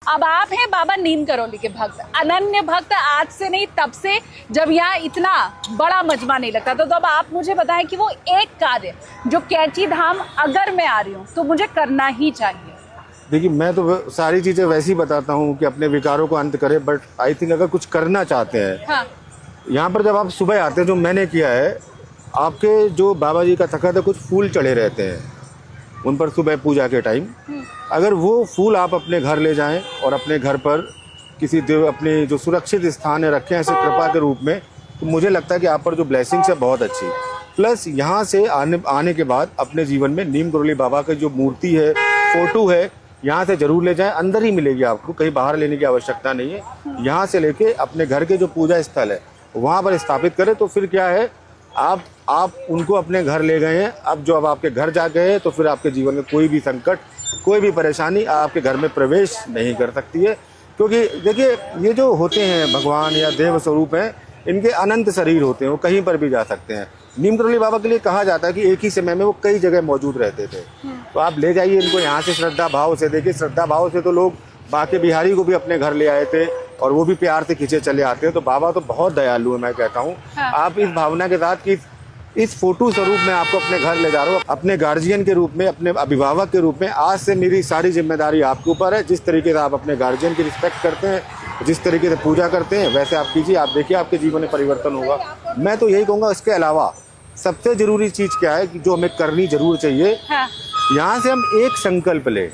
अब आप हैं बाबा नीम करौली के भक्त, अनन्य भक्त, आज से नहीं तब से, जब यहाँ इतना बड़ा मजमा नहीं लगता। तो अब आप मुझे बताएं कि वो एक कार्य जो कैंची धाम अगर मैं आ रही हूँ तो मुझे करना ही चाहिए। देखिए, मैं तो सारी चीज़ें वैसे ही बताता हूँ कि अपने विकारों को अंत करें, बट आई थिंक अगर कुछ करना चाहते हैं, हाँ। यहाँ पर जब आप सुबह आते हैं, जो मैंने किया है, आपके जो बाबा जी का तखत है, कुछ फूल चढ़े रहते हैं उन पर सुबह पूजा के टाइम। अगर वो फूल आप अपने घर ले जाएं और अपने घर पर किसी देव अपने जो सुरक्षित स्थान है रखें ऐसे कृपा के रूप में, तो मुझे लगता है कि आप पर जो ब्लेसिंग्स है बहुत अच्छी। प्लस यहाँ से आने के बाद अपने जीवन में नीम करौली बाबा की जो मूर्ति है, फोटो है, यहाँ से जरूर ले जाएं। अंदर ही मिलेगी आपको, कहीं बाहर लेने की आवश्यकता नहीं है। यहाँ से लेके अपने घर के जो पूजा स्थल है वहाँ पर स्थापित करें। तो फिर क्या है, आप उनको अपने घर ले गए हैं। अब आपके घर जा गए हैं तो फिर आपके जीवन में कोई भी संकट, कोई भी परेशानी आपके घर में प्रवेश नहीं कर सकती है। क्योंकि देखिए, ये जो होते हैं भगवान या देव स्वरूप हैं, इनके अनंत शरीर होते हैं, वो कहीं पर भी जा सकते हैं। नीम करौली बाबा के लिए कहा जाता है कि एक ही समय में वो कई जगह मौजूद रहते थे। तो आप ले जाइए इनको यहाँ से श्रद्धा भाव से। देखिए, श्रद्धा भाव से तो लोग बाके बिहारी को भी अपने घर ले आए थे और वो भी प्यार से खींचे चले आते हैं। तो बाबा तो बहुत दयालु है, मैं कहता हूँ। हाँ। आप इस भावना के साथ कि इस फोटो स्वरूप में आपको अपने घर ले जा रहा हूँ, अपने गार्जियन के रूप में, अपने अभिभावक के रूप में। आज से मेरी सारी जिम्मेदारी आपके ऊपर है। जिस तरीके से आप अपने गार्जियन की रिस्पेक्ट करते हैं, जिस तरीके से पूजा करते हैं, वैसे आप कीजिए। आप देखिए आपके जीवन में परिवर्तन होगा। मैं तो यही कहूँगा, इसके अलावा सबसे जरूरी चीज़ क्या है कि जो हमें करनी जरूर चाहिए, हाँ। यहाँ से हम एक संकल्प लें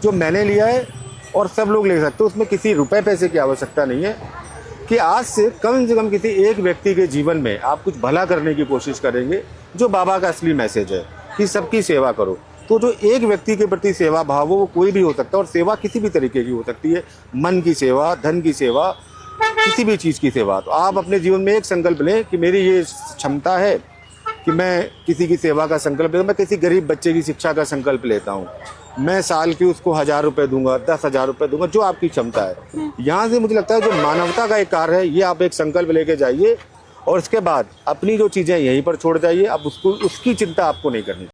जो मैंने लिया है और सब लोग ले सकते हैं। उसमें किसी रुपए पैसे की आवश्यकता नहीं है कि आज से कम किसी एक व्यक्ति के जीवन में आप कुछ भला करने की कोशिश करेंगे। जो बाबा का असली मैसेज है कि सबकी सेवा करो। तो जो एक व्यक्ति के प्रति सेवा भाव हो, वो कोई भी हो सकता है। और सेवा किसी भी तरीके की हो सकती है, मन की सेवा, धन की सेवा, किसी भी चीज़ की सेवा। तो आप अपने जीवन में एक संकल्प लें कि मेरी ये क्षमता है कि मैं किसी की सेवा का संकल्प लेता हूँ। मैं किसी गरीब बच्चे की शिक्षा का संकल्प लेता हूँ। मैं साल की उसको 1000 रुपये दूंगा, 10,000 रुपये दूंगा, जो आपकी क्षमता है। यहाँ से मुझे लगता है जो मानवता का एक कार्य है, ये आप एक संकल्प लेके जाइए और उसके बाद अपनी जो चीज़ें यहीं पर छोड़ जाइए। अब उसकी चिंता आपको नहीं करनी।